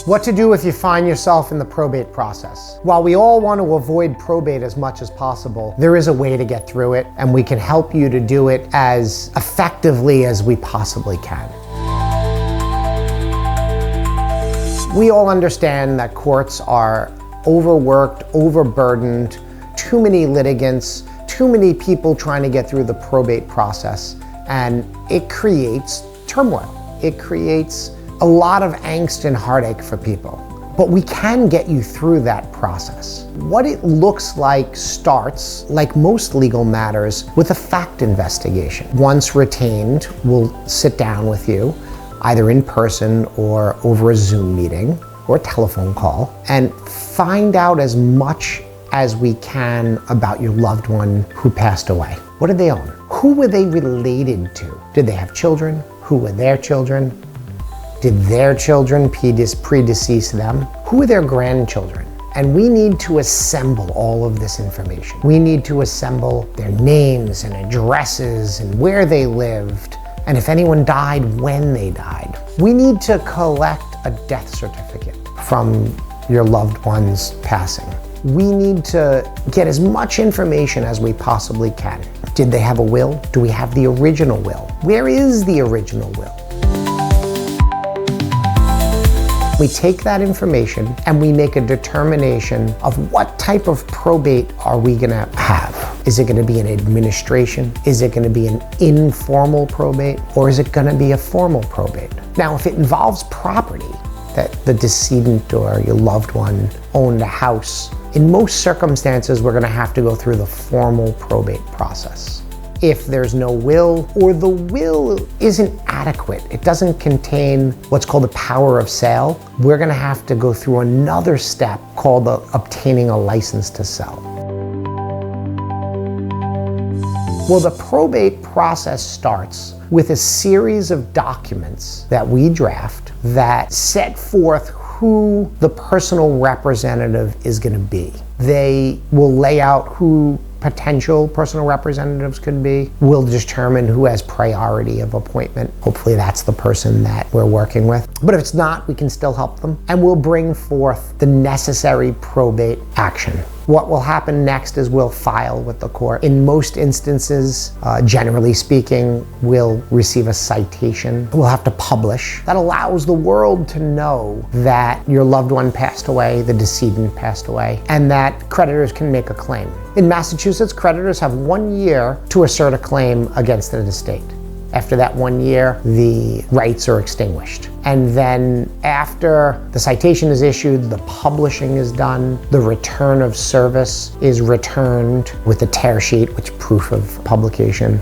What to do if you find yourself in the probate process. While we all want to avoid probate as much as possible, there is a way to get through it, and we can help you to do it as effectively as we possibly can. We all understand that courts are overworked, overburdened, too many litigants, too many people trying to get through the probate process, and it creates turmoil. It creates a lot of angst and heartache for people. But we can get you through that process. What it looks like starts, like most legal matters, with a fact investigation. Once retained, we'll sit down with you, either in person or over a Zoom meeting or a telephone call, and find out as much as we can about your loved one who passed away. What did they own? Who were they related to? Did they have children? Who were their children? Did their children predecease them? Who are their grandchildren? And we need to assemble all of this information. We need to assemble their names and addresses and where they lived, and if anyone died, when they died. We need to collect a death certificate from your loved one's passing. We need to get as much information as we possibly can. Did they have a will? Do we have the original will? Where is the original will? We take that information and we make a determination of what type of probate are we gonna have. Is it gonna be an administration? Is it gonna be an informal probate? Or is it gonna be a formal probate? Now, if it involves property, that the decedent or your loved one owned a house, in most circumstances, we're gonna have to go through the formal probate process. If there's no will, or the will isn't adequate, it doesn't contain what's called the power of sale, we're gonna have to go through another step called obtaining a license to sell. Well, the probate process starts with a series of documents that we draft that set forth who the personal representative is gonna be. They will lay out who potential personal representatives could be. We'll determine who has priority of appointment. Hopefully that's the person that we're working with. But if it's not, we can still help them. And we'll bring forth the necessary probate action. What will happen next is we'll file with the court. In most instances, generally speaking, we'll receive a citation. We'll have to publish. That allows the world to know that your loved one passed away, the decedent passed away, and that creditors can make a claim. In Massachusetts, creditors have 1 year to assert a claim against an estate. After that 1 year, the rights are extinguished. And then after the citation is issued, the publishing is done, the return of service is returned with a tear sheet, which is proof of publication.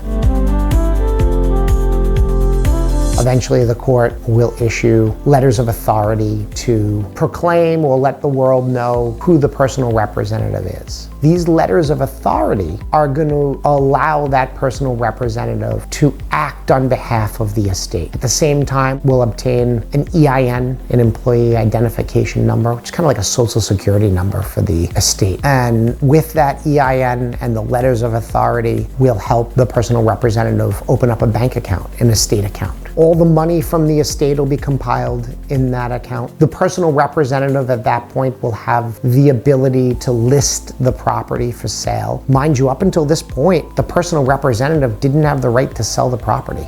Eventually, the court will issue letters of authority to proclaim or let the world know who the personal representative is. These letters of authority are going to allow that personal representative to act on behalf of the estate. At the same time, we'll obtain an EIN, an employee identification number, which is kind of like a social security number for the estate. And with that EIN and the letters of authority, we'll help the personal representative open up a bank account, an estate account. All the money from the estate will be compiled in that account. The personal representative at that point will have the ability to list the property for sale. Mind you, up until this point, the personal representative didn't have the right to sell the property.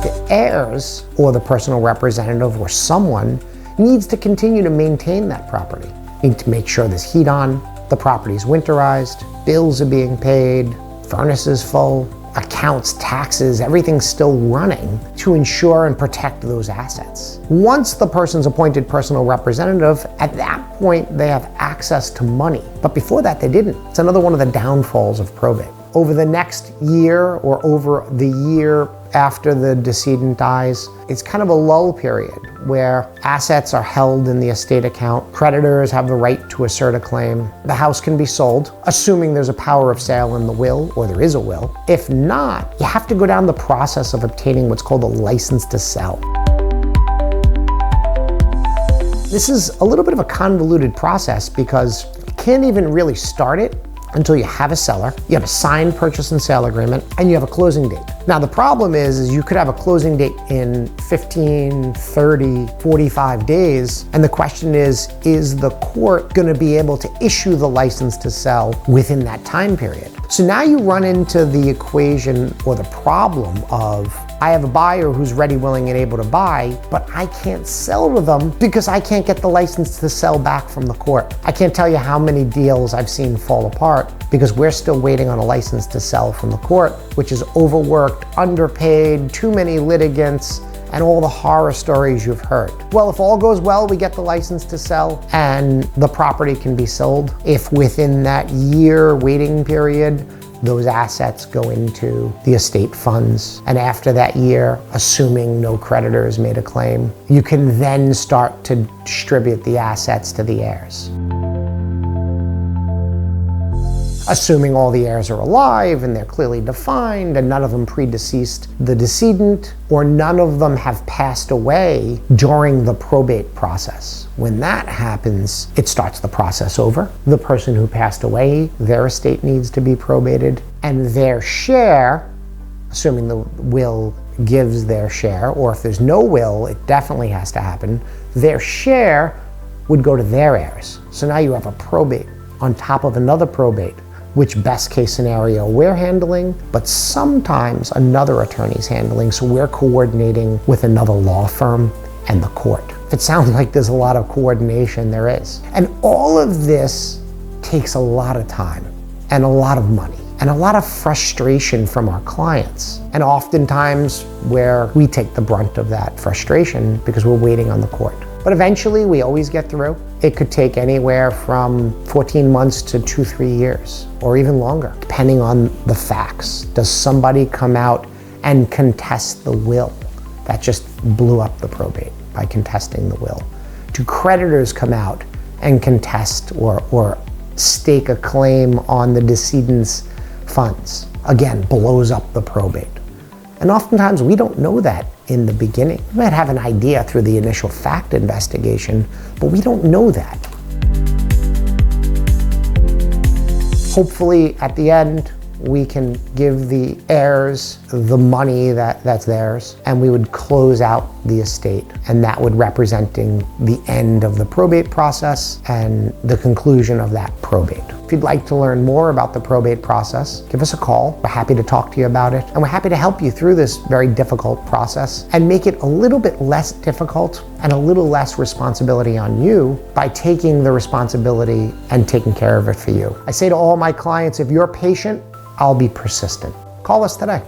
The heirs, or the personal representative, or someone, needs to continue to maintain that property. Need to make sure there's heat on, the property's winterized, bills are being paid, furnace is full, accounts, taxes, everything's still running to ensure and protect those assets. Once the person's appointed personal representative, at that point they have access to money. But before that they didn't. It's another one of the downfalls of probate. Over the next year or over the year after the decedent dies, it's kind of a lull period where assets are held in the estate account. Creditors have the right to assert a claim. The house can be sold, assuming there's a power of sale in the will, or there is a will. If not, you have to go down the process of obtaining what's called a license to sell. This is a little bit of a convoluted process because you can't even really start it until you have a seller, you have a signed purchase and sale agreement, and you have a closing date. Now, the problem is you could have a closing date in 15, 30, 45 days, and the question is the court gonna be able to issue the license to sell within that time period? So now you run into the equation or the problem of, I have a buyer who's ready, willing, and able to buy, but I can't sell to them because I can't get the license to sell back from the court. I can't tell you how many deals I've seen fall apart because we're still waiting on a license to sell from the court, which is overworked, underpaid, too many litigants, and all the horror stories you've heard. Well, if all goes well, we get the license to sell and the property can be sold. If within that year waiting period, those assets go into the estate funds, and after that year, assuming no creditors made a claim, you can then start to distribute the assets to the heirs. Assuming all the heirs are alive and they're clearly defined and none of them predeceased the decedent, or none of them have passed away during the probate process. When that happens, it starts the process over. The person who passed away, their estate needs to be probated, and their share, assuming the will gives their share, or if there's no will, it definitely has to happen, their share would go to their heirs. So now you have a probate on top of another probate, which best case scenario we're handling, but sometimes another attorney's handling, so we're coordinating with another law firm and the court. If it sounds like there's a lot of coordination, there is. And all of this takes a lot of time and a lot of money and a lot of frustration from our clients. And oftentimes where we take the brunt of that frustration because we're waiting on the court. But eventually we always get through. It could take anywhere from 14 months to 2-3 years, or even longer, depending on the facts. Does somebody come out and contest the will? That just blew up the probate by contesting the will. Do creditors come out and contest or stake a claim on the decedent's funds? Again, blows up the probate. And oftentimes we don't know that in the beginning. We might have an idea through the initial fact investigation, but we don't know that. Hopefully at the end, we can give the heirs the money that's theirs, and we would close out the estate, and that would representing the end of the probate process and the conclusion of that probate. If you'd like to learn more about the probate process, give us a call. We're happy to talk to you about it, and we're happy to help you through this very difficult process and make it a little bit less difficult and a little less responsibility on you by taking the responsibility and taking care of it for you. I say to all my clients, if you're patient, I'll be persistent. Call us today.